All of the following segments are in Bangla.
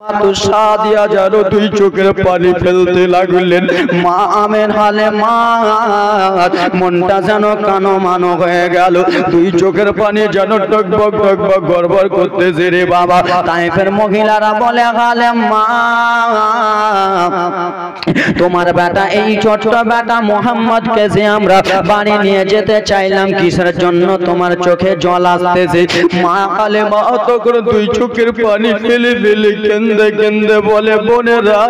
তো সাদিয়া যেন দুই চোখের পানি ফেলতে লাগলেন। মা আমের হালে মা মনটা যেন কানো মানো হয়ে গেল, দুই চোখের পানি যেন টকবক টকবক গড়বড় করতেছে রে বাবা। তাইফের মহিলারা বলে হালে মা তোমার বেটা এই ছোট্ট বেটা মোহাম্মদকে যে আমরা বাড়ি নিয়ে যেতে চাইলাম, কিসের জন্য তোমার চোখে জল আসতেছে? মা কালে মা তখন দুই চোখের পানি ফেলে ফেলে কেন্দে কেন্দে বলে বোনেরা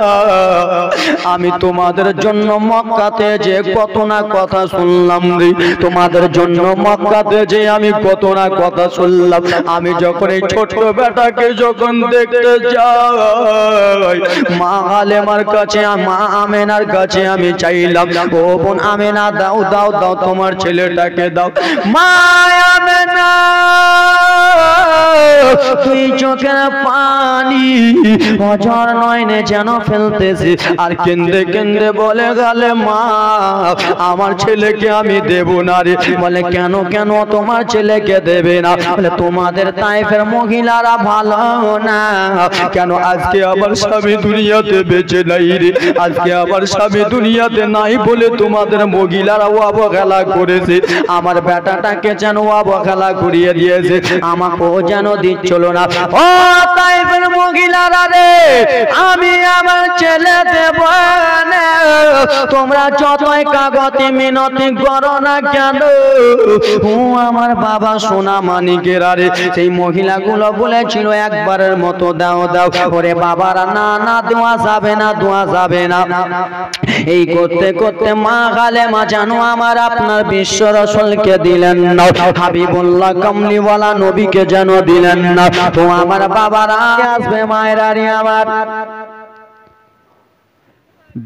আমি তোমাদের জন্য মক্কাতে যে কত না কথা শুনলাম রে, তোমাদের জন্য মক্কাতে যে আমি কত না কথা শুনলাম। আমি যখন এই ছোট্ট বেটাকে যখন দেখতে যাই মা আলেমার কাছে মা আমেনার কাছে আমি চাইলাম ও বোন আমেনা দাও দাও দাও তোমার ছেলেটাকে দাও। মা আমেনা তুই চোখের পানি অঝর নয়নে যেন ফেলতেছি আর কেন্দে কেন্দে বলে গেলে মা আমার ছেলেকে আমি দেব না রে। বলে কেন কেন তোমার ছেলেকে দেবে না? বলে তোমাদের তাইফের মহিলারা ভালো না। কেন আজকে আমার স্বামী দুনিয়াতে বেঁচে নাই রে, আজকে আমার স্বামী দুনিয়াতে নাই বলে তোমাদের মহিলারাও অবহেলা করেছে, আমার বেটাটাকে যেন অবহেলা করিয়ে দিয়েছে, আমাকেও যেন দিচ্ছিল না। ও তাইফের মহিলারা রে আমি আমার ছেলে দেব না, তোমরা যতই কাগতি মিনতি করো না কেন ও আমার বাবা সোনা মানিকের আরে। সেই মহিলাগুলো বলেছিল একবারের মতো দাও দাও, ওরে বাবারা না না দেওয়া যাবে না দেওয়া যাবে না। এই করতে করতে মা গালেমা জানো আমার আপনার বিশ্ব রাসূলকে দিলেন না, হাবিবুল্লাহ কামলিওয়ালা নবীকে যেন দিলেন না। তো আমার বাবারা আসবে মায়েরা রে আমার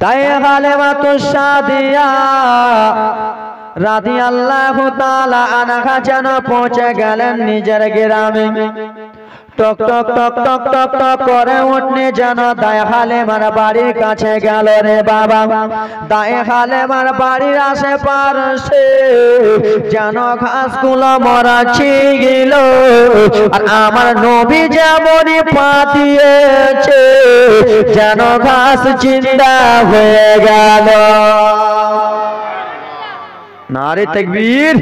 দায়ে গালেমা তো সাদিয়া রাদিয়াল্লাহু তাআলা আনহা যেন পৌঁছে গেলেন নিজের গ্রামে। টক টক টক টক টক টক করে উঠনে যেন দায়ে হালেমার বাড়ির কাছে গেল রে বাবা। দায়ে হালেমার বাড়ির আশেপাশে যেন ঘাসগুলো মরা ছিল আর আমার নবী যেমনই পা দিয়েছে যেন ঘাস জিন্দা হয়ে গেল। নারে তাকবীর,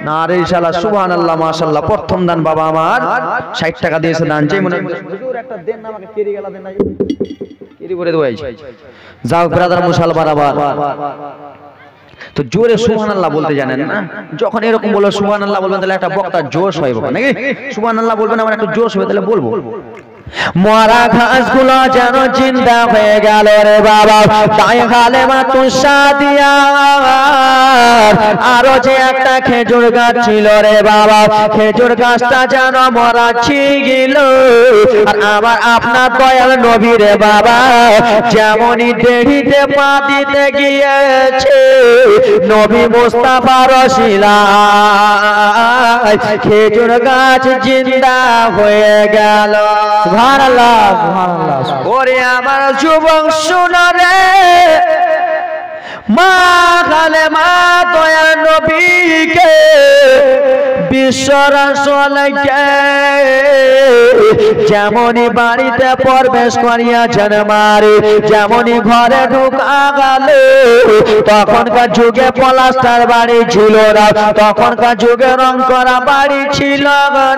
নারে ইনশাআল্লাহ, সুবহানাল্লাহ, মাশাআল্লাহ। প্রথম দান বাবা আমার 60 টাকা দিয়েছে দান, চাই মনে হুজুর একটা দেন না আমাকে, কেরি গেলা দেন না, কেরি করে দেওয়াই যাও ব্রাদার মুশাল বরাবর। তো জোরে সুবহানাল্লাহ বলতে জানেন না? যখন এরকম বলে সুবহানাল্লাহ বলবেন তাহলে একটা বক্তা জোশ হয় বাবা, নাকি? সুবহানাল্লাহ বলবেন আমার একটু জোশ হবে তাহলে বলবো। মরা ঘাসগুলো যেন জিন্দা হয়ে গেল রে বাবা। দায়ে হালেমা তো সাদিয়া আরো যে একটা খেজুর গাছ ছিল রে বাবা, খেজুর গাছটা যেন মরা ছিল আর আমার আপনার দয়াল নবী রে বাবা যেমনই দেরিতে পা দিতে গিয়েছে নবী মুস্তাফা রসিলায় খেজুর গাছ জিন্দা হয়ে গেল। সুবহানাল্লাহ, সুবহানাল্লাহ। ওরে আমার যুবক শোনো রে, মা খালেমা দয়াল নবীকে বিশ্ব রাসূলকে যেমনই বাড়িতে প্রবেশ করিয়াছেন মারে, যেমনই ঘরে ঢুকা গেল, তখনকার যুগে প্লাস্টার বাড়ি ছিল না, তখনকার যুগে রং করা বাড়ি ছিল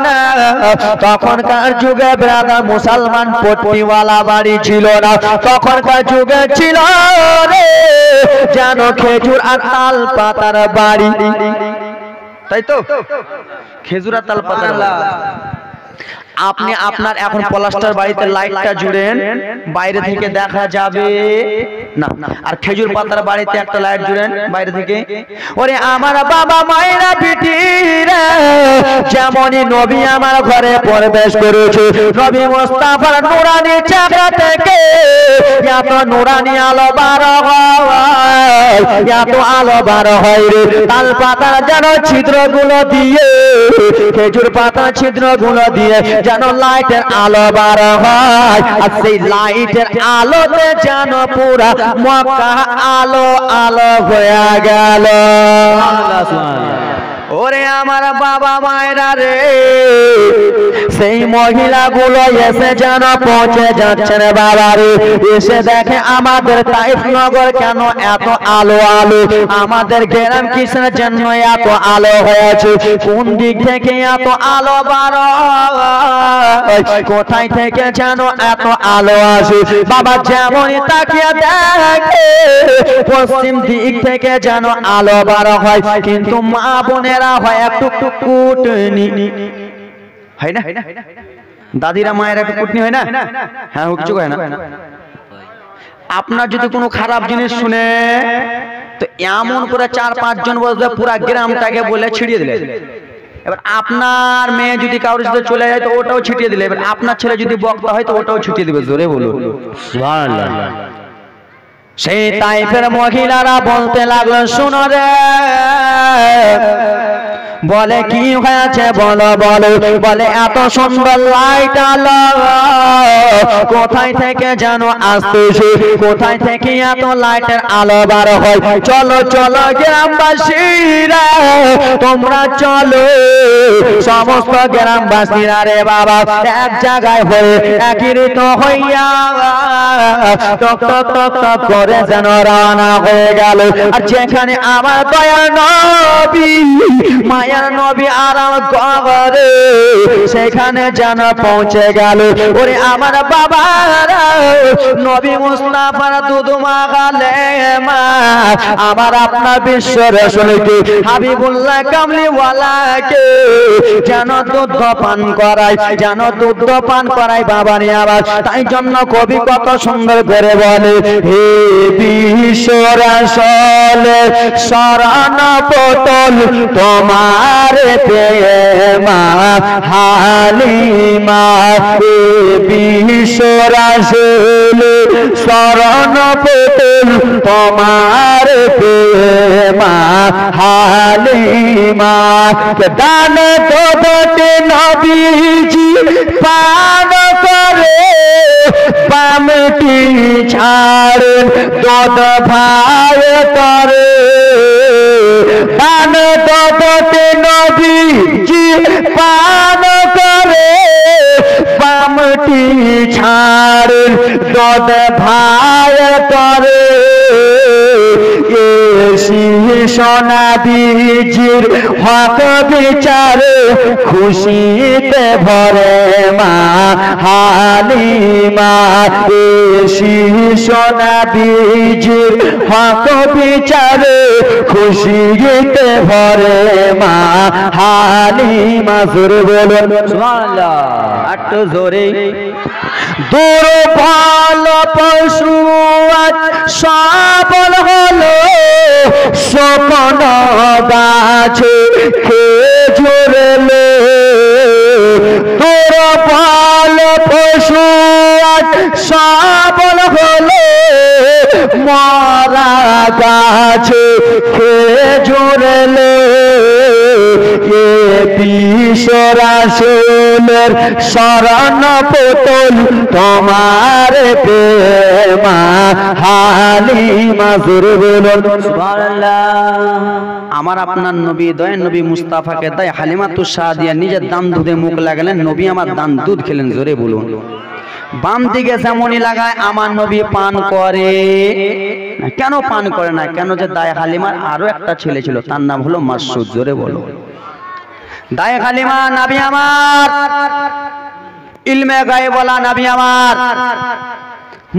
না, তখনকার যুগে ব্রাদার মুসলমান পট্টিওয়ালা বাড়ি ছিল না, তখনকার যুগে ছিল রে যেন খেজুর আর তাল পাতার বাড়ি, তাই তো? খেজুর আর তাল পাতার বাড়ি। আপনি আপনার এখন প্লাস্টার বাড়িতে লাইটটা জুড়েন, বাইরে থেকে দেখা যাবে না, আর খেজুর পাতার বাড়িতে একটা লাইট জুড়েন বাইরে থেকে। ওরে আমার বাবা মায়েরা বিটিরা যেমনই নবী আমার ঘরে প্রবেশ করেছে, নবী মুস্তাফার নূরানি চেহারা থেকে এত নূরানি আলো বার হয়, এত আলো বার হয় রে, তাল পাতার যেন ছিদ্রগুলো দিয়ে, খেজুর পাতা ছিদ্রগুলো দিয়ে যেন লাইটের আলো বার হয়, আর সেই লাইটের আলোতে যেন পুরা মক্কা আলো আলো হয়ে গেল। ওরে আমার বাবা মায়েরা রে, সেই মহিলাগুলো এসে যেন পৌঁছে যাচ্ছেন বাবা রে। এসে দেখে আমাদের তাইফ নগর কেন এত আলো আলো, আমাদের গ্রাম কিসের জন্য এত আলো হয়েছে, কোন দিক থেকে এত আলো বার হয়, কোথায় থেকে যেন এত আলো আসে। বাবা যেমনই তাকিয়ে দেখে পশ্চিম দিক থেকে যেন আলো বার হয়, কিন্তু মা বোনেরা হয় একটু কুটনি হয় না, দাদিরা মায়ের একটু কুটনি হয় না, হ্যাঁ কিছু হয় না। আপনার যদি কোনো খারাপ জিনিস শুনে তো এমন করে 4-5 জন বলবে পুরা গ্রামটাকে বলে ছিড়িয়ে দিলে। এবার আপনার মেয়ে যদি কারোর সাথে চলে যায় তো ওটাও ছিটিয়ে দিলে। এবার আপনার ছেলে যদি বক্তা হয় তো ওটাও ছিটিয়ে দিবে। জোরে বলুন সুবহানাল্লাহ। সেই তাইফের মহিলারা বলতে লাগলো, শুনো রে, বলে কি হয়েছে বলো বলো। বলে এত সুন্দর লাইট আলো কোথায় থেকে যেন আসতেছে, কোথায় থেকে এত লাইটের আলো বার হয়। চলো চলো গ্রামবাসীরা তোমরা চলো, সমস্ত গ্রামবাসীরা রে বাবা এক জায়গায় হয়ে একীভূত হইয়া টক টক টক টক করে যেন রওনা হয়ে গেল। আর যেখানে আমার দয়ার নবী মায়ার নবী আরাম করে সেখানে যেন পৌঁছে গেল। ওরে আমার বাবারা, নবী মুস্তাফার দুধ মাগালে মা আমার আপনার বিশ্ব রসুলকে হাবিবুল্লাহ কামলিওয়ালাকে যেন দুধ পান করায়, যেন দুধ পান করায় বাবা রে আবার। তাই জন্য কবি কত সুন্দর করে বলে, হে বিশ্ব রসুল শরণ পটল তোমার প্রেমা হালিমা, হে বিশ্ব রসুল শরণ পটল তোমার প্রেমা হালিমা। দান দোদতে নবীজি পান করে বামটি ছাড়েন দোদ ভাই করে। দান দোদতে নবীজি পান করে বামটি ছাড়েন দোদ ভাই করে। সোনা বীজির হক বিচারে খুশিতে ভরে মা হালিমা। সোনা বীজির হক বিচারে খুশিতে ভরে মা হালিমা। জোরে বলুন সুবহানাল্লাহ, একটু জোরে। দুর্বল পশু আজ সবল হলো, স্বপ্ন গাছে খেজুর লো। দুর্বল পশু আজ সবল হলো, মরা গাছে খেজুর লো। বিশ্ব রাসূলের শরণ পটল তোমার প্রেমা হালিমা। জোরে বলুন সুবহানাল্লাহ। আমার আপনার নবী দয়ার নবী মুস্তাফাকে দেয় হালিমাতুস সাদিয়া নিজের দান দুধে মুখ লাগালেন, নবী আমার দান দুধ খেলেন। জোরে বলুন। বাম দিকে যেমনই লাগায় আমার নবী পান করে, কেন পান করে না? কেন যে দায় হালিমার আরো একটা ছেলে ছিল, তার নাম হলো মাসউদ। জোরে বলো। দায় হালিমা নবী আমার, ইলমে গায়েব বলা নবী আমার,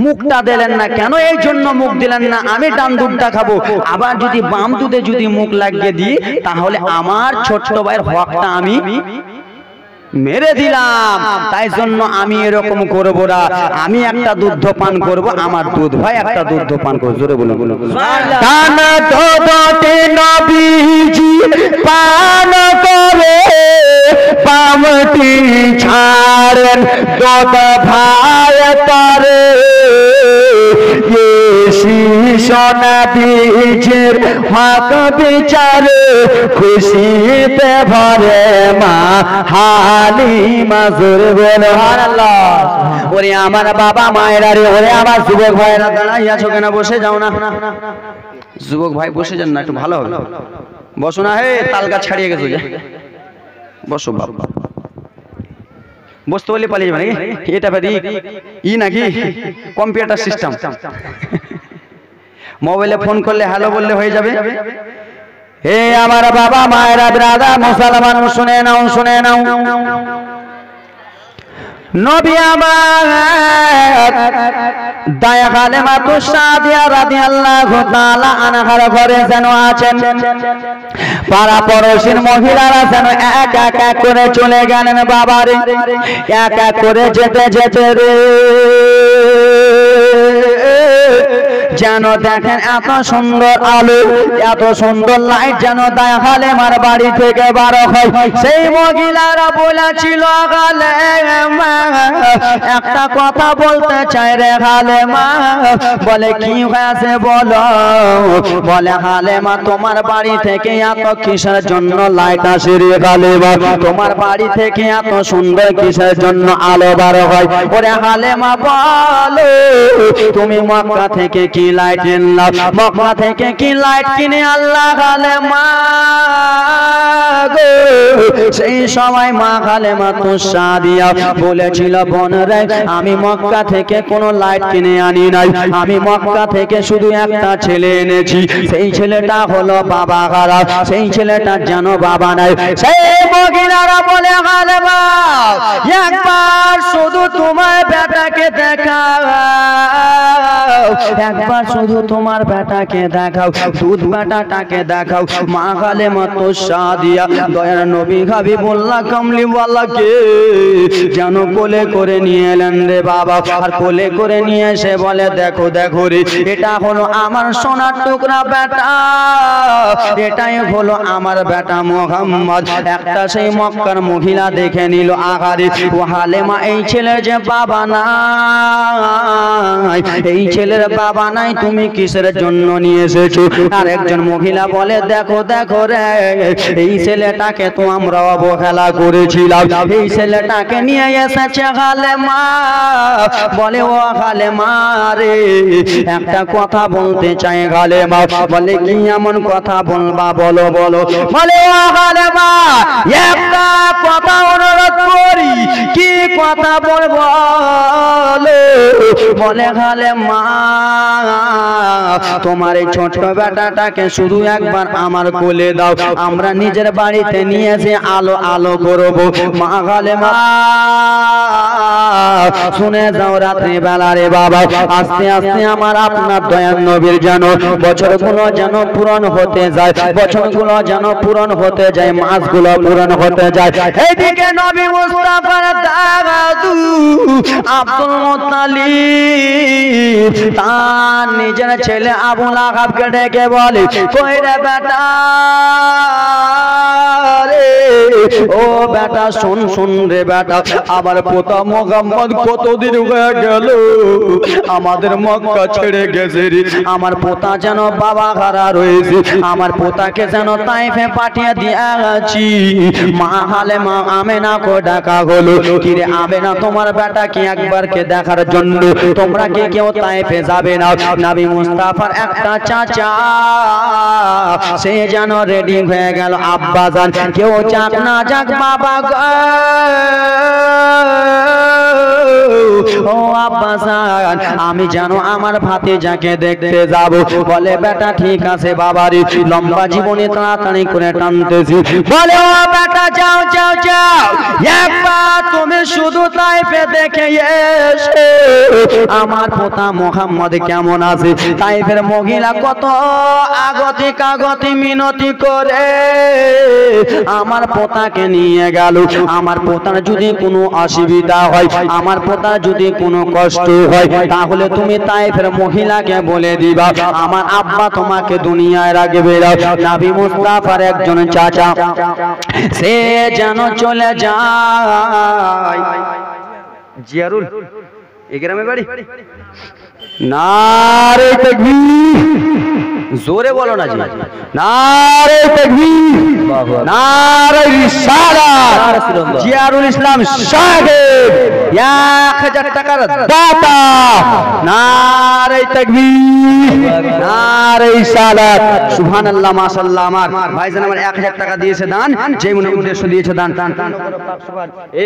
মুখটা দিলেন না কেন? এই জন্য মুখ দিলেন না, আমি ডান দুধটা খাবো, আবার যদি বাম দুধে যদি মুখ লাগিয়ে দিই তাহলে আমার ছোট্ট ভাইয়ের হকটা আমি মেরে দিলাম। তাই জন্য আমি এরকম করব না, আমি একটা দুধ পান করব, আমার দুধ ভাই একটা দুধ পান করবে। জোরে বলুন কান দুধতে নবীজি পান করে পামটি ছাড়েন দুধ ভাই করে। সোনা বীজের হক বিচারে খুশিতে ভরে মা হালিমা। জোরে বলো সুবহানাল্লাহ। ওরে আমার বাবা মায়েরা রে, ওরে আমার যুবক ভাইরা দাঁড়াই আছো কেন? বসে যাও না। যুবক ভাই বসে যান না, একটু ভালো হবে। বসো না, হে তাল গাছ ছাড়িয়ে গেছো, বসো বাবা। বসতে বললে পালিয়ে যাবে নাকি? এটা নাকি কম্পিউটার সিস্টেম? মোবাইলে ফোন করলে হ্যালো বললে হয়ে যাবে? হে আমার বাবা মায়েরা ব্রাদার মুসলমান, শুনে নাও শুনে নাও, নবী আমার দায়া খালেমা তুসাদিয়া রাদিয়াল্লাহু তাআলা আনহার ঘরে যেন আছেন, পাড়া পড়োশির মহিলারা যেন এক এক করে চলে গেলেন বাবারে, এক এক করে যেতে যেতে রে যেন দেখেন এত সুন্দর আলো, এত সুন্দর লাইট যেন দায়া খালেমার বাড়ি থেকে বার হয়। সেই মহিলারা বলেছিল খালেমা একটা কথা বলতে চাই রে খালেমা। বলে কি হয়েছে বলো? বলে খালেমা তোমার বাড়ি থেকে এত কিসের জন্য লাইট আসে রে খালেমা? তোমার বাড়ি থেকে এত সুন্দর কিসের জন্য আলো বার হয়? ওরে খালেমা বলো তুমি মক্কা থেকে কি লাইট কিনলাম? মক্কা থেকে কি লাইট কিনে আল্লাহ খালেমা গো। সেই সময় মা খালেমা তুসাদিয়া বলেছিল বোন রে আমি মক্কা থেকে কোনো লাইট কিনে আনি নাই, আমি মক্কা থেকে শুধু একটা ছেলে এনেছি। সেই ছেলেটা হলো বাবা খারাপ, সেই ছেলেটার যেন বাবা নাই। সেই মহিলারা বলে খালেমা একবার শুধু তোমার বেটাকে দেখাও, একবার শুধু তোমার বেটাকে দেখাও, দুধ বেটাটাকে দেখাও। মা খালেমা তুসাদিয়া দয়ার নবী হাবিবুল্লাহ কামলিওয়ালাকে যেন কোলে করে নিয়ে এলেন রে বাবা। আর কোলে করে নিয়ে এসে বলে দেখো দেখো রে এটা হলো আমার সোনার টুকরা বেটা, এটাই হলো আমার বেটা মুহাম্মদ। একটা সেই মক্কার মহিলা দেখে নিল আহারে ও হালেমা এই ছেলের যে বাবা নাই, এই ছেলের বাবা নাই, তুমি কিসের জন্য নিয়ে এসেছো? আর একজন মহিলা বলে দেখো দেখো রে এই ছেলেটাকে তো আমরা অবহেলা করেছিলাম, এই ছেলেটাকে নিয়ে এসেছে খালেমা। বলে ও খালেমা রে একটা কথা বলতে চাই খালেমা। বলে কি এমন কথা বলবা বলো বলো? বলে ও খালেমা একটা কথা অনুরোধ করি, কি কথা বলবো? বলে খালেমা তোমার এই ছোট বেটাটাকে শুধু একবার আমার কোলে দাও, আমরা নিজের বাড়িতে নিয়ে যে আলো আলো করবো। মা খালেমা শুনে যাও রাত্রি বেলা রে বাবা আস্তে আস্তে আমার আপনার দয়ার নবীর যেন বছরগুলো যেন পূরণ হতে যায়, বছরগুলো যেন পূরণ হতে যায়, মাসগুলো পূরণ হতে যায়। এইদিকে নবী মুস্তাফার দাদু আব্দুল মুত্তালিব তার নিজের ছেলে আবু লাহাবকে ডেকে বলে কই রে বেটা রে, ও বেটা শুন শুন রে বেটা, আবার পোতা মুহাম্মদ কতদিন হয়ে গেল আমাদের মক্কা ছেড়ে গেছে রে। আমার পোতা যেন বাবা হারা রয়েছে, আমার পোতাকে যেন তাইফে পাঠিয়ে দিয়েছি। মা হালেমা আমেনা কো ডাকা হলো, কি রে আমেনা তোমার বেটা কি একবার কে দেখার জন্য তোমরা কি কেউ তাইফে যাবে না? নবী মুস্তাফার একটা চাচা সে যেন রেডি হয়ে গেল, আব্বা জান কেউ যাক না যাক বাবা গো, ও আব্বা জান আমি জানো আমার ভাতিজাকে দেখতে যাব। বলে বেটা ঠিক আছে বাবারে, লম্বা জীবনে তাড়াতাড়ি করে টানতেছি। বলে ও বেটা যাও যাও যাও, একবার তুমি শুধু তাইফে দেখে এসো আমার পোতা মুহাম্মদ কেমন আছে। তাইফের মহিলা কত আগতি কাগতি মিনতি করে আমার পোতাকে নিয়ে গেল। আমার পোতার যদি কোনো অসুবিধা হয়, আমার পোতার যদি কোনো কষ্ট হয়, তাহলে তুমি তাইফের মহিলাকে বলে দিবা আমার আব্বা তোমাকে দুনিয়ায় রাখবে। নবী মুস্তাফার একজন চাচা সে যেন চলে যায়। জিয়ারুল এই গ্রামের বাড়ি? নারে তাকবীর, জোরে বলো না জি, নারে তাকবীর, নারে রিসালাত। জিয়ারুল ইসলাম সাহেব 1000 টাকার দাতা, নারে নারে তাকবীর, নারে সালাত, সুবহানাল্লাহ, মাশাআল্লাহ। আমার ভাইজান আমার 1000 টাকা দিয়েছে দান, যে মনে উদ্দেশ্য দিয়েছে দান।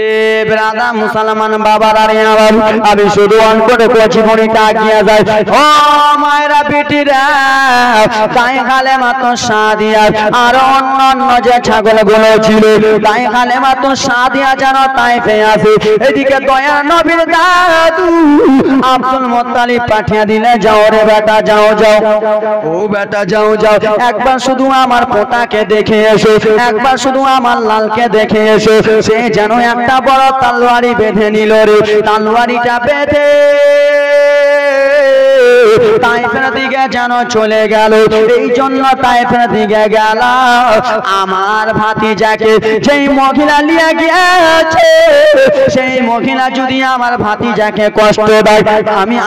এ ব্রাদা মুসলমান বাবার আর আমি শুধু অন্তরে কচি মনি তাকিয়ে যাই। ও মায়েরা বেটিরা, তাই খালে মাত্র সাদিয়া আর অন্যান্য যে ছাগলগুলো ছিল, তাই খালে মাত্র সাদিয়া যেন তাই পেয়ে আসে। এদিকে দয়া নবীর দাদু আব্দুল মুত্তালিব পাঠিয়ে দিলে, যাও রে বেটা, যাও যাও, ও বেটা যাও যাও, একবার শুধু আমার পোতাকে দেখে এসো, একবার শুধু আমার লালকে দেখে এসো। সে যেন একটা বড় তলোয়ারি বেঁধে নিল রে, তলোয়ারিটা বেঁধে তাইফের দিকে যেন চলে গেল। এই জন্য তাইফের দিকে গেল আমার ভাতিজাকে। যেই মহিলা নিয়ে গিয়েছে, সেই মহিলা যদি আমার ভাতিজাকে কষ্ট দেয়,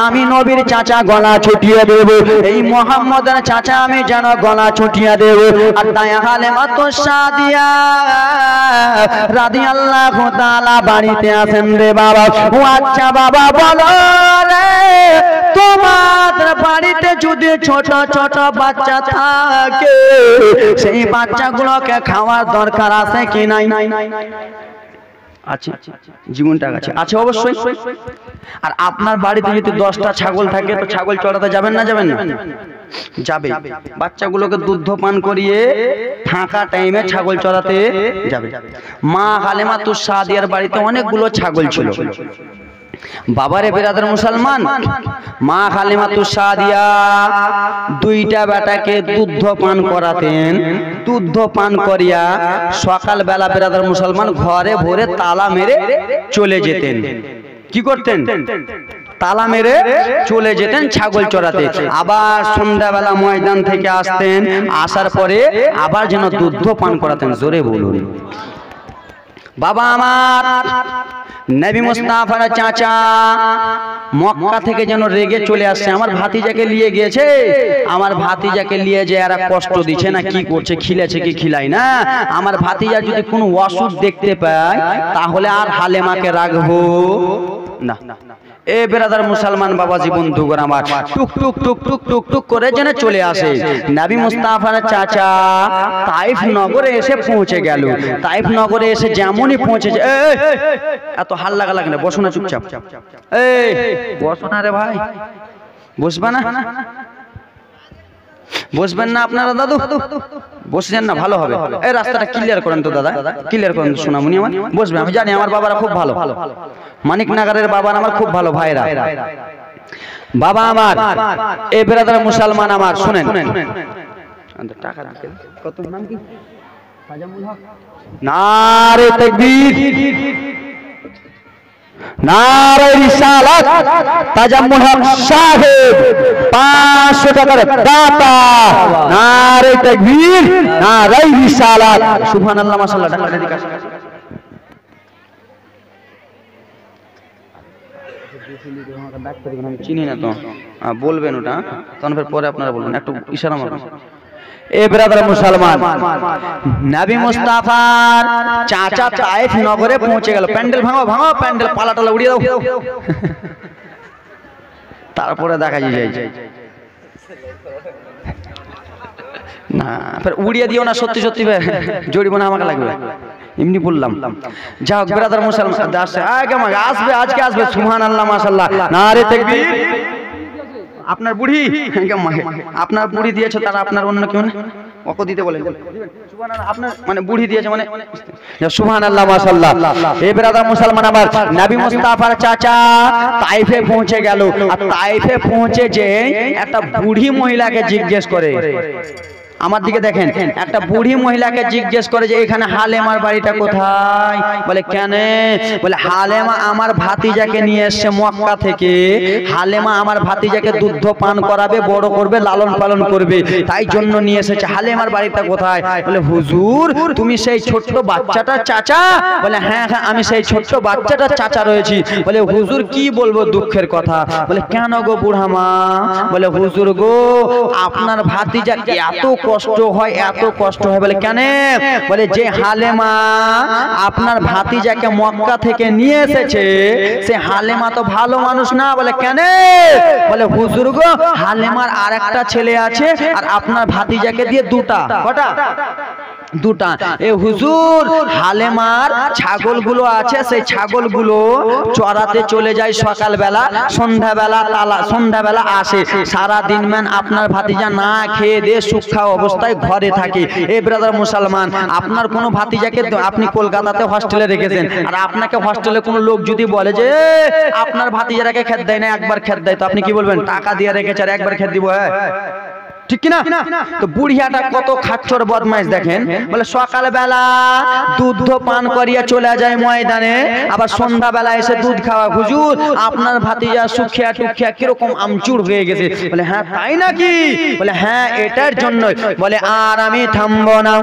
আমি নবীর চাচা গলা ছুটিয়ে দেব। এই মুহাম্মদের চাচা আমি যেন গলা ছুটিয়ে দেব। আর তাই হালেমা তো সাদিয়া রাদিয়াল্লাহু তাআলা বাড়িতে আছেন রে বাবা। ও আচ্ছা বাবা বলো রে, তোমাদের বাড়িতে যদি ছোট ছোট বাচ্চা থাকে, সেই বাচ্চাগুলোকে খাওয়ার দরকার আছে কি নাই? আছে, জীবনটা আছে, আছে অবশ্যই। আর আপনার বাড়িতে যদি 10টা ছাগল থাকে, তো ছাগল চড়াতে যাবেন না? যাবেন না? যাবে। বাচ্চাগুলোকে দুধ পান করিয়ে ফাঁকা টাইমে ছাগল চড়াতে যাবে। মা হালেমা তুস সাদিয়ার বাড়িতে অনেকগুলো ছাগল ছিল। বাবারে বেরাদার মুসলমান, মা হালিমা তুস সাদিয়া 2টা বেটাকে দুধ পান করাতেন। দুধ পান করিয়া সকাল বেলা বেরাদার মুসলমান ঘরে ভরে তালা মেরে চলে যেতেন। কি করতেন? তালা মেরে চলে যেতেন ছাগল চড়াতে। আবার সন্ধ্যাবেলা ময়দান থেকে আসতেন, আসার পরে আবার যেন দুধ পান করাতেন। জোরে বলুন। বাবা আমার নবী মুস্তাফার চাচা মক্কা থেকে যেন রেগে চলে আসছে, আমার ভাতিজাকে নিয়ে গিয়েছে, আমার ভাতিজাকে নিয়ে যে এরা কষ্ট দিচ্ছে না, কি করছে, খিলেছে কি খিলাই না। আমার ভাতিজা যদি কোনো অসুখ দেখতে পায়, তাহলে আর হালেমাকে রাখবো না। এ বেরাদার মুসলমান বাবাজি বন্ধুগণ আমার, টুক টুক টুক টুক টুক টুক করে যেন চলে আসে। নবী মুস্তাফার চাচা তাইফ নগরে এসে পৌঁছে গেল। তাইফ নগরে এসে যেমনই পৌঁছেছে, এত হাল্লা লাগে না, বসো না চুপচাপ। এই বসো না রে ভাই, বসবে না? বসবেন না আপনারা দাদু? বসছেন না? ভালো হবে। এই রাস্তাটা ক্লিয়ার করেন তো দাদা, ক্লিয়ার করেন সোনামণি আমার। বসবে, আমি জানি আমার বাবারা খুব ভালো, মানিকনগরের বাবার আমার খুব ভালো ভাইরা। বাবা আমার, এ বেরাদার মুসলমান আমার, শুনেন। নারে তাকবীর, নারে রিসালাত, তাজাম্মুল হক সাহেব 500 টাকার দাতা। নারে তাকবীর, নারে রিসালাত, সুবহানাল্লাহ, মাশাআল্লাহ। টাকা দিকে আসে। চিনি না তো, বলবেন ওটা, তখন পরে আপনারা বলবেন, একটু ইশারা মারবেন। এ ব্রাদার মুসলমান, নবী মুস্তাফার চাচা তাইফ নগরে পৌঁছে গেল। প্যান্ডেল ভাঙো ভাঙো, প্যান্ডেল পালাটালা উড়িয়ে দাও। তারপরে দেখা যায় না, উড়িয়ে দিও না, সত্যি সত্যি জরিমানা আমাকে লাগবে, এমনি বললাম। যাও ব্রাদার মুসলমান আসবে, আজকে আসবে। সুবহানাল্লাহ, মাশাআল্লাহ, নারে তাকবীর। আপনার বুড়ি, আপনার বুড়ি দিয়েছে, তারা আপনার অন্য কেউ না, ওকে দিতে বলেন। আপনার মানে বুড়ি দিয়েছে মানে, সুবহানাল্লাহ, মাশাআল্লাহ। এই ব্রাদার মুসলমান আমার, নবী মুস্তাফার চাচা তাইফে পৌঁছে গেল। আর তাইফে পৌঁছে যে একটা বুড়ি মহিলাকে জিজ্ঞেস করে, আমার দিকে দেখেন, একটা বুড়ি মহিলাকে জিজ্ঞেস করে যে এখানে হালেমার বাড়িটা কোথায়? বলে কেন? বলে হালেমা আমার ভাতিজাকে নিয়ে এসছে মক্কা থেকে। হালেমা আমার ভাতিজাকে দুধ পান করাবে, বড় করবে, লালন পালন করবে, তাই জন্য নিয়ে এসেছে। হালেমার বাড়িটা কোথায়? বলে হুজুর তুমি সেই ছোট্ট বাচ্চাটার চাচা? বলে হ্যাঁ হ্যাঁ, আমি সেই ছোট্ট বাচ্চাটার চাচা রয়েছি। বলে হুজুর কি বলবো দুঃখের কথা। বলে কেন গো বুড়া মা? বলে হুজুর গো, আপনার ভাতিজা এত কষ্ট হয়, এত কষ্ট হয়। বলে কেন? বলে যে হালেমা আপনার ভাতিজাকে মক্কা থেকে নিয়ে এসেছে, সে হালেমা তো ভালো মানুষ না। বলে কেন? বলে হুজুর গো, হালেমার আর একটা ছেলে আছে আর আপনার ভাতিজাকে দিয়ে দুটা। কটা? দুটা। এ হুজুর, হালেমার ছাগলগুলো আছে, সেই ছাগলগুলো চড়াতে চলে যায় সকালবেলা, সন্ধ্যাবেলা আসে। সারা দিন ম্যান আপনার ভাতিজা না খেয়ে দিয়ে সুখা অবস্থায় ঘরে থাকে। এ ব্রাদার মুসলমান, আপনার কোনো ভাতিজাকে আপনি কলকাতাতে হস্টেলে রেখেছেন, আর আপনাকে হস্টেলে কোনো লোক যদি বলে যে আপনার ভাতিজারাকে খেত দেয় না, একবার খেত দেয়, তো আপনি কি বলবেন? টাকা দিয়ে রেখেছে আর একবার খেত দিব, হ্যাঁ ঠিক কিনা? তো বুড়িয়াটা কত খাচ্চর বদমাইশ দেখেন। বলে সকালবেলা দুধ পান করিয়া চলে যায় ময়দানে, আবার সন্ধ্যাবেলা এসে দুধ খাওয়া। হুজুর, আপনার ভাতিজা সুখিয়া টুখিয়া কিরকম আমচুর হয়ে গেছে। বলে হ্যাঁ তাই নাকি? বলে হ্যাঁ এটার জন্য। বলে আর আমি থামবো না।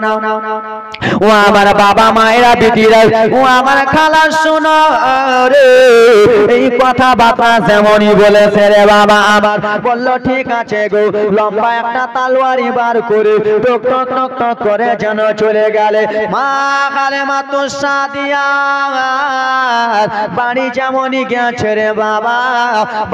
ও আমার বাবা মায়েরা, দিদিরা, ও আমার খালা, শোনো রে, এই কথা বাতা যেমনই বলেছে রে বাবা আমার। বললো ঠিক আছে গো। লম্বা একটা তালওয়ারি বার করে টক টক টক টক করে যেন চলে গেলে মা হালেমা তো সাদিয়া বাড়ি যেমনই গেছে রে বাবা,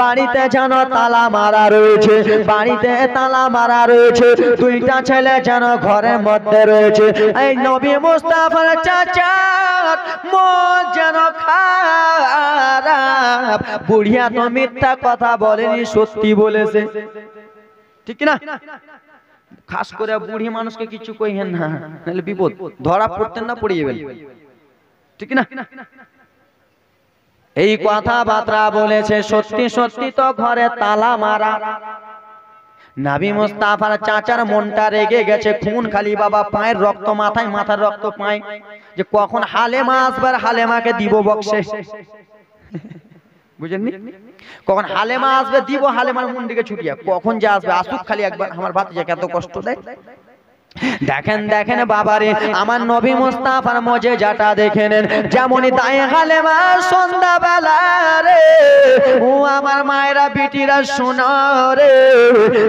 বাড়িতে যেন তালা মারা রয়েছে, বাড়িতে তালা মারা রয়েছে। দুইটা ছেলে যেন ঘরের মধ্যে রয়েছে। এই নবী মুস্তাফার চাচার মন যেন খারাপ। বুড়িয়া তো মিথ্যা কথা বলেনি, সত্যি বলেছে, ঠিক না? খাস করে বুড়ি মানুষকে কিছু কইহেন না, নাহলে বিপদ। ধরা পড়তেন না, পড়ে যাবেন, ঠিক না? এই কথাবার্তা বলেছে, সত্যি সত্যি তো ঘরে তালা মারা। নবী মুস্তাফার চাচার মনটা রেগে গেছে, খুন খালি বাবা, পায়ের রক্ত মাথায়, মাথার রক্ত পায়, যে কখন হালেমা আসবার, হালেমাকে দিব বক্সে। বুঝেননি? কখন হালেমা আসবে দিব, হালেমার মন দিকে ছুটিয়া, কখন যে আসবে আসুক, খালি একবার আমার ভাতিজাকে এত কষ্ট দেয়। দেখেন দেখেন বাবারে, আমার নবী মুস্তাফার মজেজাটা দেখে নেন। যেমনই তাই হালেমা সন্ধ্যাবেলা রে, ও আমার মায়েরা বিটিরা শোনো রে,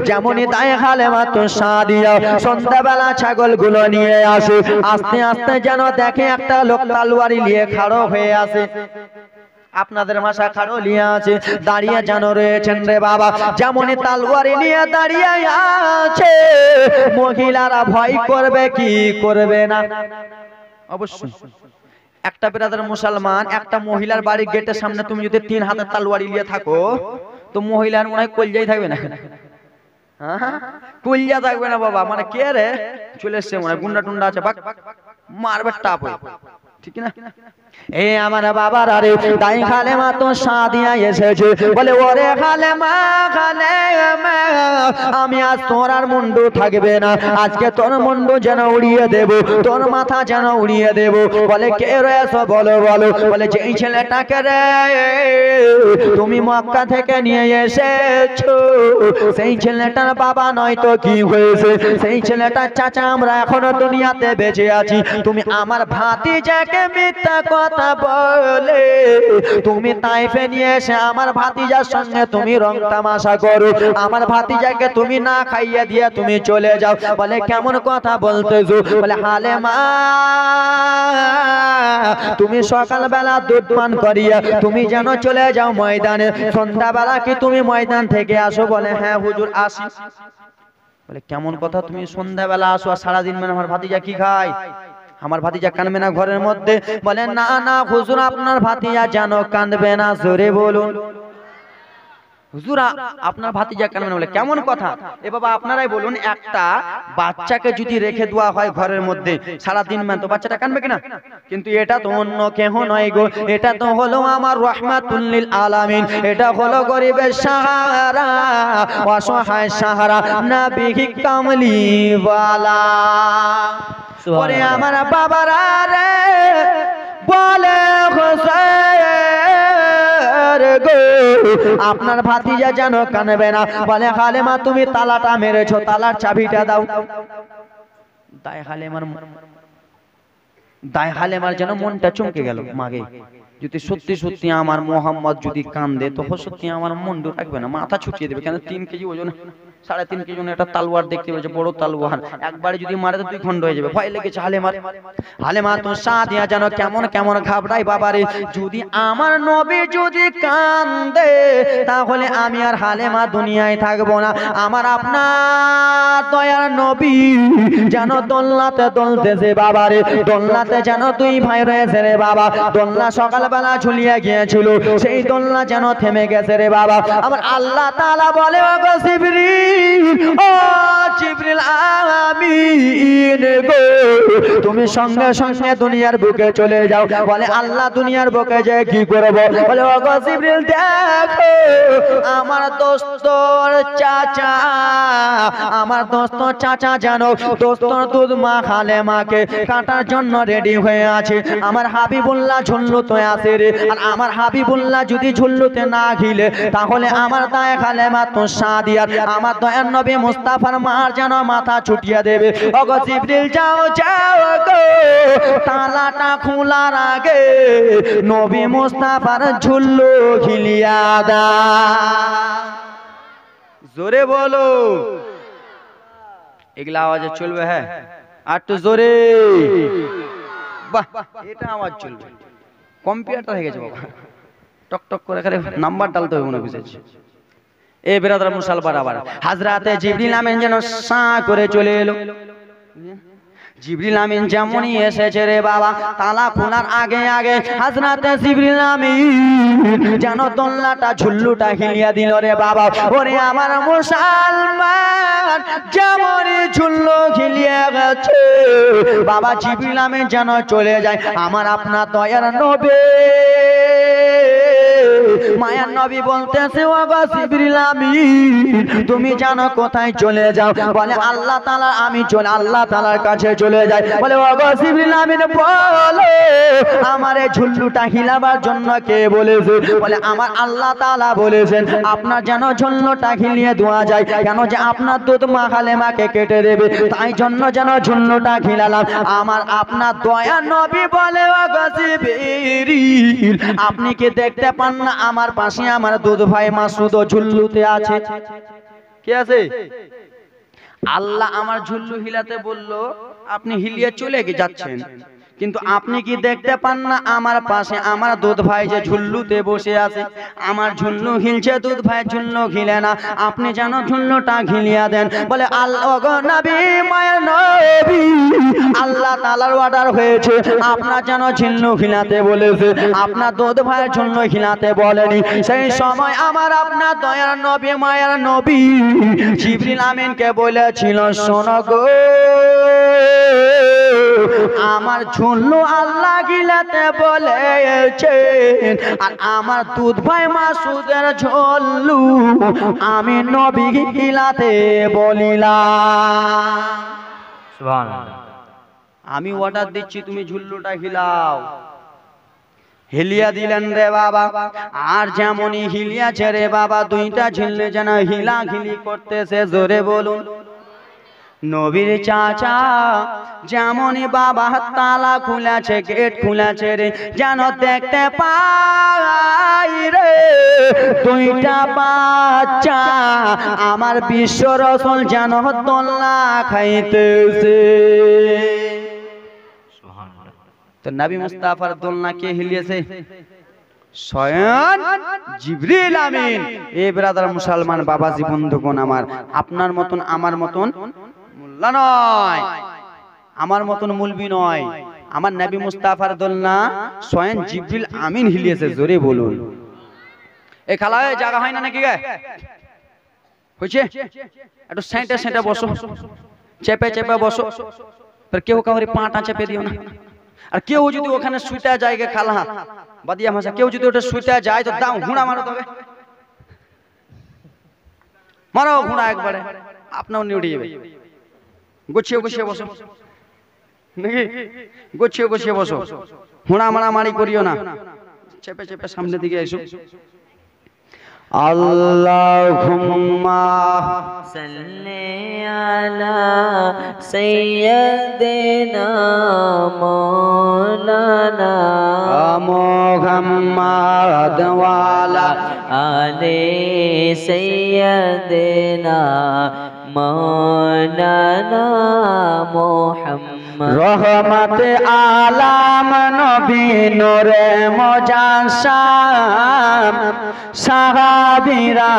যেমনই তাই হালেমা তো সাদিয়া সন্ধ্যাবেলা ছাগলগুলো নিয়ে আসে। আস্তে আস্তে যেন দেখে একটা লোক তালওয়ারি নিয়ে খাড়ো হয়ে আসে। আপনাদের মাসা খাড়ো লিয়া আছে, দাঁড়িয়ে যেন রয়েছেন রে বাবা। যেমনই তালওয়ারি নিয়ে দাঁড়িয়ে আছে, মহিলারা ভয় করবে কি করবে না? অবশ্যই। একটা ব্রাদার মুসলমান, একটা মহিলার বাড়ির গেটের সামনে তুমি যদি 3 হাতের তালওয়ারি নিয়ে থাকো, তো মহিলার মনে হয় কলজাই থাকবে না। হ্যাঁ, কলজা থাকবে না বাবা। মানে কে রে চলে এসছে, মনে গুন্ডা টুন্ডা আছে, বাক মারবে টাপ, ঠিক না? এ আমার বাবার আরে, তাই হালেমা তো সাদিয়া এসেছে। বলে ওরে হালেমা, হালেমা, আমি আজ তোর আর মুন্ডু থাকবে না, আজকে তোর মুন্ডু যেন উড়িয়ে দেব, তোর মাথা যেন উড়িয়ে দেব। বলে কে রয়েছ বলো বলো। বলে যে এই ছেলেটাকে রে তুমি মক্কা থেকে নিয়ে এসেছো, সেই ছেলেটার বাবা নয় তো কি হয়েছে? সেই ছেলেটার চাচা আমরা এখনো দুনিয়াতে বেঁচে আছি। তুমি আমার ভাতিজাকে মিথ্যা কথা বলে তুমি তাইফে নিয়ে এসে আমার ভাতিজার সঙ্গে তুমি রং তামাশা করো, আমার ভাতিজাকে তুমি না খাইয়ে দিয়ে তুমি চলে যাও। বলে কেমন কথা বলতেছো? বলে হালেমা, তুমি সকালবেলা দুধ পান করিয়া তুমি যেন চলে যাও ময়দানে, সন্ধ্যাবেলা কি তুমি ময়দান থেকে আসো? বলে হ্যাঁ হুজুর আসি। বলে কেমন কথা, তুমি সন্ধ্যাবেলা আসো আর সারাদিন মানে আমার ভাতিজা কি খায়? আমার ভাতিজা কাঁদবে না ঘরের মধ্যে? বলে না না হুজুর, আপনার ভাতিজা যেন কাঁদবে না, জোরে বলুন। হুজুর আপনার ভাতিজা কাঁদবে না। বলে কেমন কথা? এ বাবা আপনারাই বলুন, একটা বাচ্চাকে যদি রেখে দেওয়া হয় ঘরের মধ্যে সারাদিন, মান তো বাচ্চাটা কাঁদবে কিনা? কিন্তু এটা তো অন্য কেহ নয় গো, এটা তো হলো আমার রাহমাতুল লিল আলামিন, এটা হলো গরিবের সাহারা, অসহায় সাহারা, নবী কামলিওয়ালা। ওরে আমার বাবারা রে, বলে গো আপনার ভাতিজা যেন কানবে না। বলে হালেমা তুমি তালাটা মেরেছো, তালার চাবিটা দাও। দায় হালেমার যেন মনটা চমকে গেল। মাগে যদি সত্যি সত্যি আমার মোহাম্মদ যদি কান্দে, তো সত্যি আমার মন রাখবে না, মাথা ছুটিয়ে দেবে। কেন 3 কেজি ওজন, 3.5 কেজি একটা তালওয়ার দেখতে পেয়েছে, বড় তালওয়ার, একবারে যদি মারে তো 2 খণ্ড হয়ে যাবে। ভয় লেগেছে হালেমা তো সাদিয়া যেন কেমন কেমন ঘাবড়াই বাবারে। যদি আমার নবী যদি কান্দে তাহলে আমি আর হালেমা দুনিয়ায় থাকবো না। আমার আপনার দয়ার নবী যেন দোলনাতে দোলতেছে বাবারে, দোলনাতে যেন 2 ভাই রয়েছে রে বাবা। দোলনা সকালবেলা ঝুলিয়ে গিয়েছিল, সেই দোলনা যেন থেমে গেছে রে বাবা। আমার আল্লাহ তাআলা বলে ও গো জিবরিল, ও জিবরিল আমিন গো, তুমি সঙ্গে সঙ্গে দুনিয়ার বুকে চলে যাও। বলে আল্লাহ দুনিয়ার বুকে যে কি করব? বলে ও গো জিবরিল দেখো আমার দোস্তর চাচা, আমার দোস্ত চাচা জানো দোস্তর দুধ মা হালেমাকে কাটার জন্য রেডি হয়ে আছে। আমার হাবিবুল্লাহ ঝুল্লুতে আছে রে, আর আমার হাবিবুল্লাহ যদি ঝুল্লুতে না ঘিলে তাহলে আমার দায় হালেমা তো সাদিয়া আমার দয়ার নবী মুস্তাফার মার যেন মাথা ছুটিয়ে দেবে। ও গো জিবরিল যাও যাও গো, তালাটা খোলার আগে নবী মুস্তাফার ঝুল্লু ঘিলিয়া দা। জোরে বলো, এগুলা আওয়াজে চলবে? হ্যাঁ, আর একটু জোরে। বাহ, এটা আওয়াজ চলবে। কম্পিউটার হয়ে গেছে বাবা, টক টক করে খালি নাম্বার ডালতে হবে মনে বুঝেছি। এ বেরাদার মুসলমান, আবার হযরতে জিবরিল আমিন যেন সা করে চলে এলো। জিবরিল আমিন যেমনই এসেছে রে বাবা, তালা খোলার আগে আগে হযরতে জিবরিল আমিন যেন দোলনাটা ঝুল্লুটা হিলিয়া দিল রে বাবা। ওরে আমার মুসলমান, যেমনই ঝুল্লু হিলিয়া গেছে বাবা, জিবরিল আমিন যেন চলে যায় আমার আপনার দয়ার নবী। মায়ার নবী বলতেছে ও গো জিবরিল আমিন তুমি জানো কোথায় চলে যাও? বলে আল্লাহ তাআলা, আমি চলে আল্লাহ তাআলার কাছে চলে যাই। বলে ও গো জিবরিল আমিন বলো আমার এই ঝুল্লুটা হিলাবার জন্য কে বলেছে? বলে আমার আল্লাহ তাআলা বলেছেন আপনার যেন ঝুল্লুটা হিলিয়ে দেওয়া যায়, কেন যে আপনার দুধ মা হালেমাকে কেটে দেবে, তাই জন্য যেন ঝুল্লুটা হিলালাম। আমার আপনার দয়া নবী বলে ও গো জিবরিল আপনি কি দেখতে পান না আমার পাশে আমার দুধ ভাই মাসুদ ঝুল্লুতে আছে? কে আছে? আল্লাহ আমার ঝুল্লু হিলাতে বললো, আপনি হিলিয়ে চলে যাচ্ছেন, কিন্তু আপনি কি দেখতে পান না আমার পাশে আমার দুধ ভাই যে ঝুল্লুতে বসে আছে? আমার ঝুল্লু হিলছে, দুধ ভাই ঝুল্লু ঘিলে না, আপনি যেন ঝুল্লুটা ঘিলিয়া দেন। বলে আল্লাহ গো নবী, মায়ের নবী, আল্লাহ তাআলার অর্ডার হয়েছে আপনার যেন ঝুল্লু ঘিলাতে বলেছে, আপনার দুধ ভাই ঝুল্লু ঘিলাতে বলেনি। সেই সময় আমার আপনার দয়ার নবী মায়ের নবী জিবরিল আমিনকে বলেছিল, শোনো গো আমার ঝুল্লু আল্লাহ গিলাতে বলেছেন, আর আমার দুধ ভাই মাসুদের ঝুল্লু আমি নবী গিলাতে বলিলাম। সুবহানাল্লাহ। আমি অর্ডার দিচ্ছি তুমি ঝুল্লুটা হিলাও। হিলিয়া দিলেন রে বাবা, আর যেমনই হিলিয়াছে রে বাবা, 2টা ঝিল্লি যেন হিলা হিলি করতেছে। জোরে বলুন। নবীর চাচা যেমনই বাবা তালা খুলেছে, গেট খুলেছে রে, যেন দেখতে পাই রে 2টা বাচ্চা আমার বিশ্ব রাসূল যেন দোলনা খাইতেছে। তো নবী মুস্তাফার দোলনা কে হিলিয়েছে? স্বয়ং জিবরিল আমিন। এ ব্রাদার মুসলমান বাবাজি বন্ধুগণ আমার, আপনার মতন আমার মতন মোল্লা নয়, আমার মতন মুলবি নয়, আমার নবী মুস্তাফার দোলনা স্বয়ং জিবরিল আমিন হিলিয়েছে। জোরে বলুন। এই খালায় জায়গা হয় না নাকি গে? হয়েছে? একটু সেঁটে সেঁটে বসো, চেপে চেপে বসো, কেউ কাউরে পাটা চেপে দিও না। আর কেউ যদি ওখানে শুইতে যায় গে খালা বাদিয়া ভাষা, কেউ যদি ওটা শুইতে যায় তো দাও ঘুড়া মারো, তবে মারো ঘুড়া একবারে, আপনাও নিউড়ে যাবে। গুছিয়ে গুছিয়ে বসো নাকি, গুছিয়ে গুছিয়ে বসো, হুড়া মারামারি করিও না, চেপে চেপে সামনের দিকে এসো। আল্লাহুম্মা সাল্লি আলা সাইয়্যিদিনা মাওলানা মুহাম্মাদ ওয়া আলা आले सैयदना मौलाना मोहम्मद रहमत आलम नबी नूरे मुजास्साम সাহাবীরা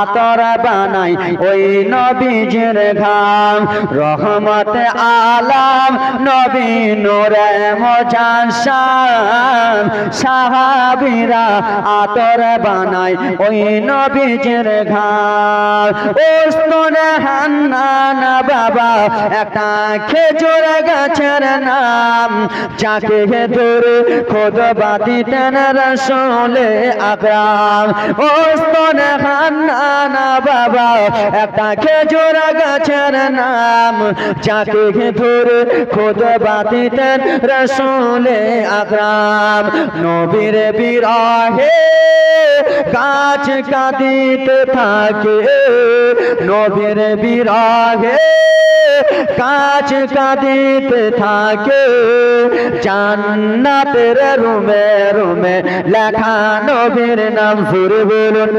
আতর বানাই ওই নবীজির ঘাম রহমত আলম নবী নূরে মুজাস্সাম সাহাবীরা আতর বানাই ওই নবীজির ঘাম ওস্তনে হান্নান বাবা একটা খেজুর গাছের নাম যাকে ধরে খুতবা দিতেন রাসূলে আকরাম ওস্তনে হান্নান বাবা একটা খেজুর গাছের নাম যাকে ধরে খুতবা দিতেন রাসূলে আকরাম নবীর বিরহে গাছ কাঁদিতে থাকে নবীর বিরহে গাছ কাঁদিতে থাকে জান্নাতের রুমে রুমে লেখা নবীর নাম জোরে বলুন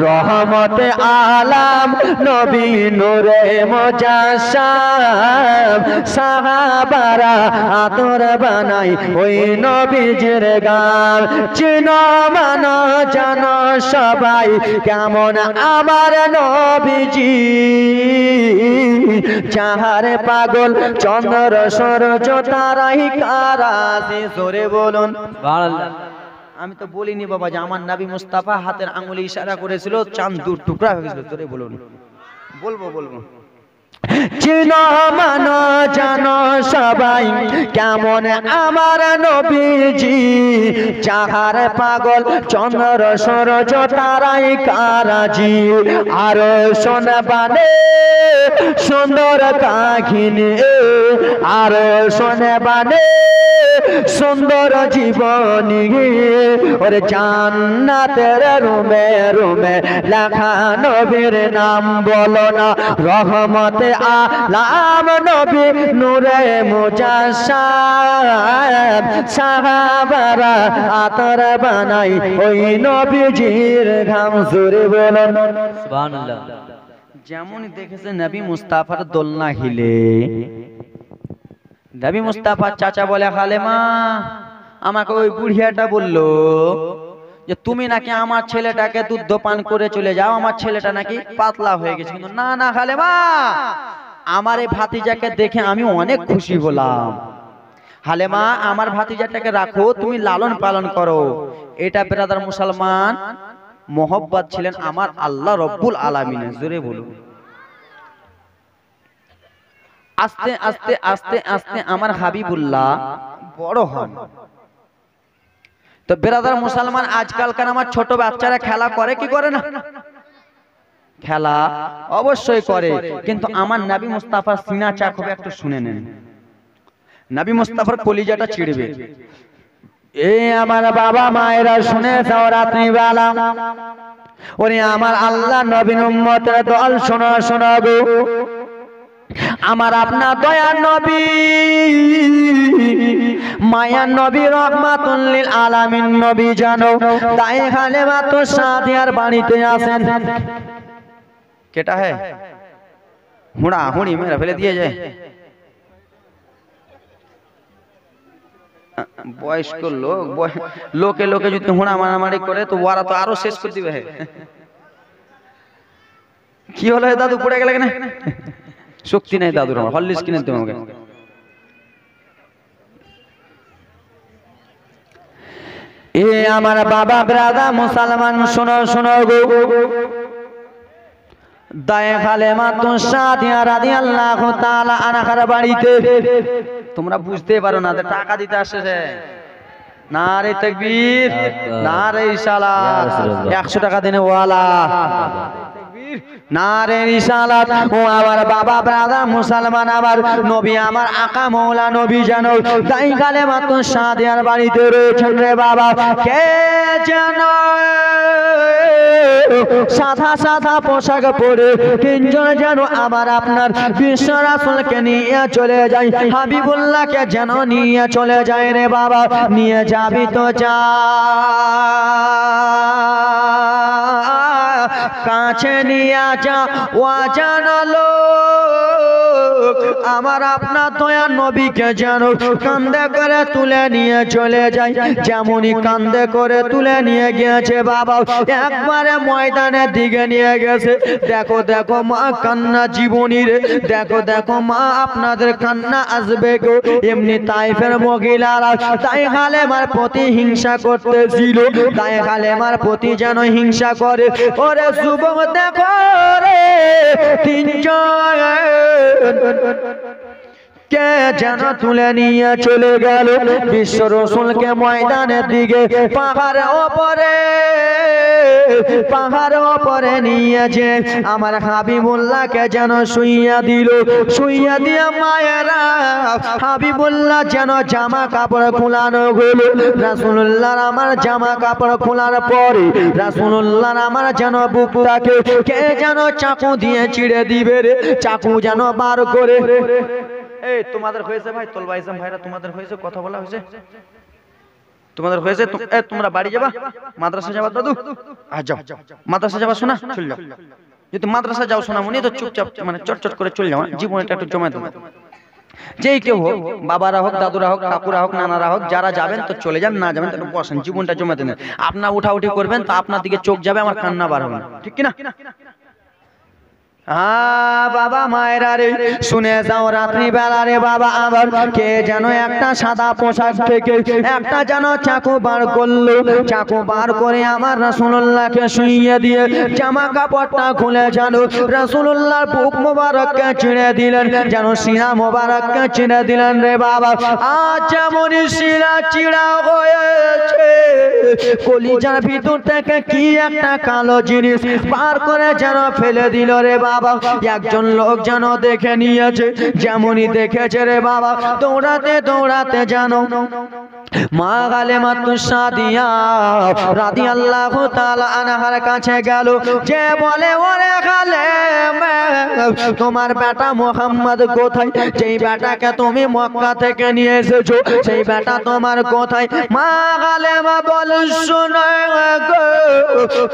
রহমত আলম নবী নূরে মুজাস্সাম সাহাবারা আতর বানাই ওই নবীজির গান চিনো মানো জানো সবাই কেমন আমার নবীজি যাহার পাগল চন্দ্র সূর্য তারাই কারাসি জোরে বলুন সুবহানাল্লাহ আমি তো বলিনি বাবা যে আমার নবী মুস্তাফা হাতের আঙ্গুলে ইশারা করেছিল চাঁদ দু টুকরা হয়ে গেছিল জোরে বলুন বলবো চিনো মানো জানো সবাই কেমন আমার নবীজি যাহার পাগল চন্দ্র সূর্য তারাই কারাজি আর শোনবানে সুন্দর কাহিনী আর শোনবানে সুন্দর জীবনী ওরে জান্নাতের রুমে রুমে লেখা নবীর নাম বলো না রহমত আলম নবী নূরে মুজাস্সাম সাহাবারা আতর বানাই ওই নবীজির ঘাম জোরে বলুন সুবহানাল্লাহ যেমন দেখেছে নবী মুস্তাফার দোলনা হিলে নবী মুস্তাফার চাচা বলে হালেমা আমাকে ওই বুড়িয়াটা বললো যে তুমি নাকি আমার ছেলেটাকে দুধ পান করে চলে যাও আমার ছেলেটা নাকি পাতলা হয়ে গেছে কিন্তু না না হালেমা আমার এই ভাতিজাকে দেখে আমি অনেক খুশি হলাম হালেমা আমার ভাতিজাটাকে রাখো তুমি লালন পালন করো এটা ব্রাদার মুসলমান মোহব্বত ছিলেন আমার আল্লাহ রব্বুল আলামিনের জোরে বলুন আস্তে আস্তে আস্তে আস্তে আমার হাবিবুল্লাহ বড় হন তো ব্রাদার মুসলমান আজকালকার আমার ছোট বাচ্চারা খেলা করে কি করে না খেলা অবশ্যই করে কিন্তু আমার নবী মুস্তাফার সিনা চাক হবে একটু শুনে নেন নবী মুস্তাফার কলিজাটা ছিড়বে এ আমার বাবা মায়েরা শুনে যাও রাত্রিবেলা ওরে আমার আল্লাহ নবীর উম্মতের দল শোনো শোনো গো আমার আপনার দয়ার নবী মায়ার নবী রহমাতুল লিল আলামিন নবী জানো তাই হালেমা তো সাদিয়ার বাড়িতে আছেন কেটা है হুড়া হুড়ি মেরে ফেলে দিয়ে যায় বয়স্ক লোক লোকে লোকে যদি হুড়া মারামারি করে তো ওরা তো আরো শেষ করে দিবে কি হলো দাদু পড়ে গেলে কেন শক্তি নাই দাদুর আমার হরলিক্স কিনে দিতে আমাকে এ আমার বাবা ব্রাদা মুসলমান শোনো শোনো গো দায়ে হালেমা তো সাদিয়া রাদিয়াল্লাহু তাআলা আনহার বাড়িতে তোমরা বুঝতে পারো না টাকা দিতে আসছে নারে তাকবীর নারে ইসালাত 100 টাকা দেনে ওয়ালা নারে রিসালাত ও আমার বাবা ব্রাদার মুসলমান আমার নবী আমার আকা মওলা নবী জানো তাই গালে মাত্র সাদিয়ার বাড়িতে রয়েছেন রে বাবা কে জানো সাদা সাদা পোশাক পরে তিনজন যেন আমার আপনার বিশ্ব রাসূলকে নিয়ে চলে যায় হাবিবুল্লাহকে যেন নিয়ে চলে যায় রে বাবা নিয়ে যাবি তো যা কাছে নিয়ে যা জানালো আমার আপনার দয়ার নবীকে যেন কান্দে করে তুলে নিয়ে চলে যায়। যেমনই কান্দে করে তুলে নিয়ে গিয়েছে বাবা, একবারে ময়দানের দিকে নিয়ে গেছে। দেখো দেখো মা কান্না জীবনী রে, দেখো দেখো মা আপনাদের কান্না আসবে গো। এমনি তাইফের মহিলারা তাই হালেমার প্রতি হিংসা করতেছিল, তাই হালেমার প্রতি যেন হিংসা করে। ওরে যুবক দেখো রে, তিনজন কে যেন তুলে নিয়ে চলে গেল বিশ্ব রসুলকে ময়দানের দিকে। পাহাড়ের ওপরে নিয়ে যে আমার হাবিবুল্লাহকে যেন শুইয়া দিল। শুইয়া দিয়ে মায়েরা হাবিবুল্লাহ যেন জামা কাপড় খোলানো হলো। রাসূলুল্লাহর আমার জামা কাপড় খোলার পরে রাসূলুল্লাহর আমার যেন বুকটাকে কে যেন চাকু দিয়ে চিড়ে দিবে রে, চাকু যেন বার করে। এই তোমাদের হয়েছে ভাই, তোলবাইজাম ভাইরা তোমাদের হয়েছে, কথা বলা হয়েছে তোমাদের হয়েছে? তোমরা বাড়ি যাবা, মাদ্রাসা যাবা দাদু? যাও মাদ্রাসা যাবা, শোনা চলে যাও। যদি মাদ্রাসা যাও শোনা মনে তো চুপচাপ মানে চটচট করে চলে যাও, জীবনটা একটু জমা দেবো। যেই কেউ হোক, বাবারা হোক, দাদুরা হোক, কাকুরা হোক, নানারা হোক, যারা যাবেন তো চলে যান, না যাবেন তো বসেন, জীবনটা জমা দেন। আপনার উঠাউঠি করবেন তো আপনার দিকে চোখ যাবে, আমার কান্না বার হবে না, ঠিক কিনা? বাবা মায়েরা রে শুনে যাও, রাত্রি বেলা রে বাবা আবার কে যেন একটা সাদা পোশাক থেকে একটা যেন চাকু বার করলো। চাকু বার করে আমার রাসূলুল্লাহকে শুইয়ে দিয়ে জামা কাপড়টা খুলে যেন রাসূলুল্লাহর বুক মোবারককে ছিঁড়ে দিলেন, যেন সিনা মোবারককে ছিঁড়ে দিলেন রে বাবা। আজ যেমনই সিনা চিড়া হয়েছে, কলিজার ভিতর থেকে কি একটা কালো জিনিস বার করে যেন ফেলে দিল রে বাবা। একজন লোক যেন দেখে নিয়েছে, যেমনই দেখেছে রে বাবা, দৌড়াতে দৌড়াতে জানো মা হালেমা সাদিয়া রাদিয়াল্লাহু তাআলা আনহার কাছে গেল। যে বলে ওরে হালেমা, তোমার বেটা মুহাম্মদ কোথায়? যেই বেটাকে তুমি মক্কা থেকে নিয়ে এসেছো সেই বেটা তোমার কোথায়? মা হালেমা বলে শোনো গো,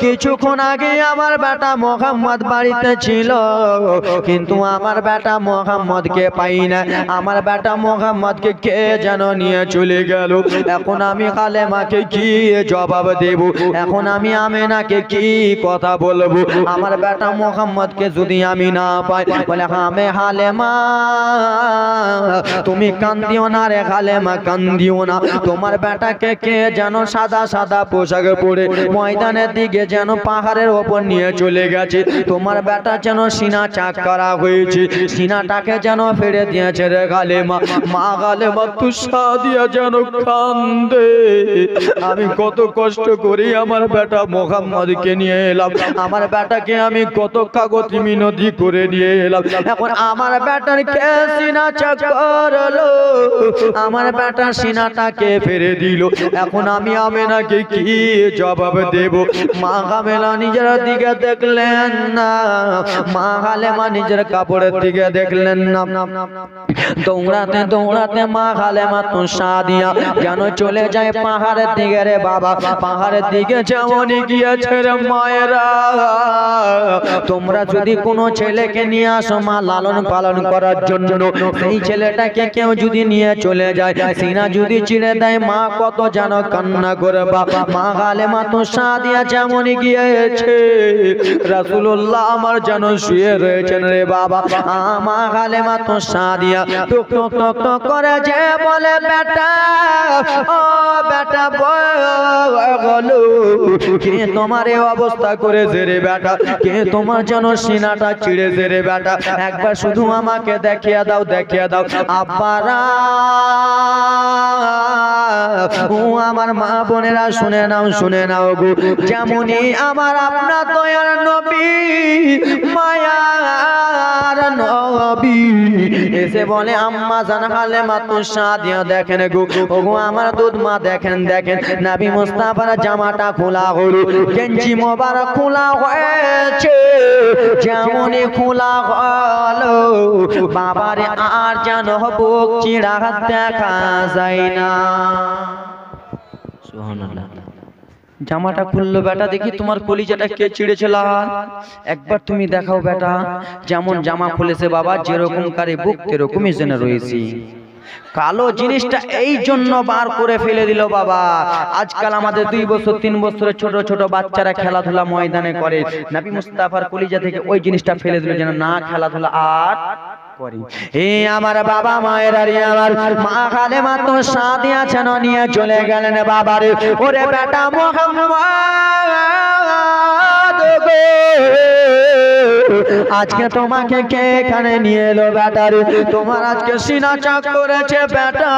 কিছুক্ষণ আগে আমার বেটা মুহাম্মদ বাড়িতে ছিল, কিন্তু আমার বেটা মুহাম্মদকে পাই না। আমার বেটা মুহাম্মদকে কে যেন নিয়ে চলে গেল। এখন আমি হালেমাকে কি জবাব দেব? এখন আমি আমেনাকে কি কথা বলবো? আমার বেটা মুহাম্মদকে যদি আমি না পাই, বলে আমি হালেমা তুমি কান্দিও না রে হালেমা, কান্দিও না। তোমার বেটাকে কে যেন সাদা সাদা পোশাক পরে ময়দানের দিকে যেন পাহাড়ের ওপর নিয়ে চলে গেছে। তোমার বেটা যেন সিনা চাক করা হয়েছে, সিনাটাকে যেন ফেড়ে দিয়েছে রে হালেমা। মা হালেমা তুষা দিয়া যেন কান্দে। আমি কত কষ্ট করি আমার বেটা মুহাম্মদকে নিয়ে এলাম, আমার বেটাকে আমি কত কাগজ মিনতি করে নিয়ে এলাম। এখন আমার বেটার কে সিনা চাক করলো, আমার বেটার সিনাটাকে ফেরে দিল। এখন আমি আমেনাকে কি জবাব দেব? মা হালেমা নিজের দিকে দেখলেন না, মা হালেমা নিজের কাপড়ের দিকে দেখলেন না। দৌড়াতে দৌড়াতে মা হালেমা সাদিয়া যেন চলে যায় পাহাড়ের দিকে রে বাবা। পাহাড়ের দিকে যেমনই গিয়েছে রে মায়েরা, তোমরা যদি কোনো ছেলেকে নিয়ে আসো মা লালন পালন করার জন্য, সেই ছেলেটাকে কেউ যদি নিয়ে চলে যায়, সিনা যদি চিড়ে দেয়, মা কত যেন কান্না করে। বাবা মা হালেমা সাদিয়া যেমনই গিয়েছে, রাসূলুল্লাহ আমার যেন শুয়ে রয়েছেন রে বাবা। মা হালেমা সাদিয়া টুক টুক টুক টুক করে যে বলে বেটা, ও বেটা বলো কে তোমার এই অবস্থা করেছে রে বেটা? কে তোমার যেন সিনাটা চিড়েছে রে বেটা? একবার শুধু আমাকে দেখিয়ে দাও, দেখিয়ে দাও। আব্বারা ও আমার মা বোনেরা শুনে নাও, শুনে নাও গো। যেমনই আমার আপনার দয়ার নবী মায়ার নবী এসে বলে আম্মা জান হালেমা সাদিয়া দেখেন গো, ওগো আমার দুধ মা দেখেন, দেখেন নবী মুস্তাফার জামাটা খোলা হলো, গেঞ্জি মোবারক খোলা হয়েছে। যেমনই খোলা হলো বাবারে আর যেন বুক চিড়া দেখা যায় না। সুবহানাল্লাহ। জামাটা খুললো বেটা, দেখি তোমার কলিজাটা কে ছিঁড়েছে লাল, একবার তুমি দেখাও বেটা। যেমন জামা খুলেছে বাবা, যেরকম কারে বুক তেরকমই জেনে রয়েছি। কালো জিনিসটা এই জন্য বার করে ফেলে দিল বাবা। আজকাল আমাদের 2 বছর 3 বছরের ছোট ছোট বাচ্চারা খেলাধুলা ময়দানে করে, নবী মুস্তাফার কলিজা থেকে ওই জিনিসটা ফেলে দিল যেন না খেলাধুলা আর করি। এই আমার বাবা মায়ের আর আমার মা খালেমা তো সাথে আছেন, নিয়ে চলে গেলেন বাবারে। ওরে বেটা মোহাম্মদ গো, আজকে তোমাকে কে এখানে নিয়ে এলো বেটারে? তোমার আজকে সিনা চাক করেছে বেটা।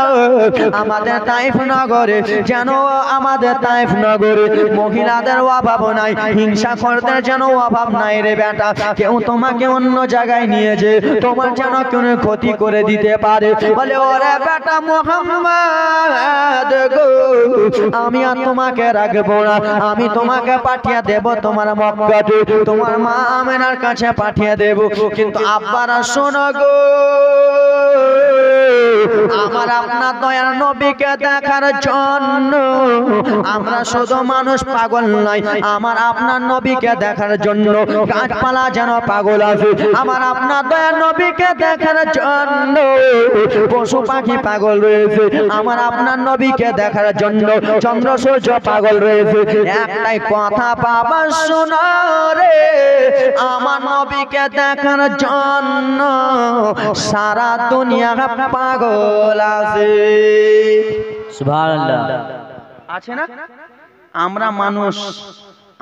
আমাদের তাইফ নগরে, যেন আমাদের তাইফ নগরে মহিলাদের অভাব নাই, হিংসাখোরদের যেন অভাব নাই রে বেটা। কেউ তোমাকে অন্য জায়গায় নিয়ে যে তোমার যেন কোনো ক্ষতি করে দিতে পারে। বলে ওরে বেটা মোহাম্মদ গো, আমি আর তোমাকে রাখবো না, আমি তোমাকে পাঠিয়ে দেব তোমার মক্কাতে, তোমার মা আমেনার কাছে পাঠিয়ে দেব। কিন্তু আব্বারা শোনো গো, আমার আপনার দয়ার নবীকে দেখার জন্য আমরা শুধু মানুষ পাগল নয়, আমার আপনার নবীকে দেখার জন্য গাছপালা যেন পাগল আছে। আমার আপনার দয়ার নবীকে দেখার জন্য পশু পাখি পাগল রয়েছে, আমার আপনার নবীকে দেখার জন্য চন্দ্র সূর্য পাগল রয়েছে। একটাই কথা বাবা শোনো রে, আমার নবীকে দেখার জন্য সারা দুনিয়া পাগল আছে। সুবহানাল্লাহ, আছে না? আমরা মানুষ,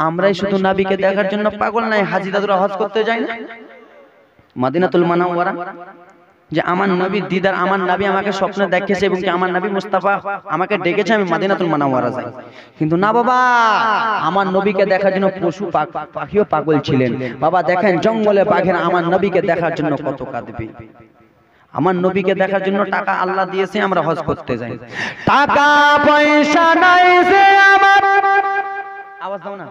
আমরাই শুধু নবীকে দেখার জন্য পাগল নাই। হাজী দাদুরা হজ করতে যায় না মদিনাতুল মুনাওয়ারা, যে আমার নবীর দিদার, আমার নবী আমাকে স্বপ্নে দেখেছে এবং আমার নবী মুস্তাফা আমাকে ডেকেছে আমি মদিনাতুল মুনাওয়ারা যাই। কিন্তু না বাবা, আমার নবীকে দেখার জন্য পশু পাখিও পাগল ছিলেন বাবা। দেখেন জঙ্গলে বাঘেরা আমার নবীকে দেখার জন্য কত কাঁদবে। আমার নবীকে দেখার জন্য টাকা আল্লাহ দিয়েছে, আমরা হজ করতে যাই। টাকা পয়সা নাই যে আমার, আওয়াজ দাও না।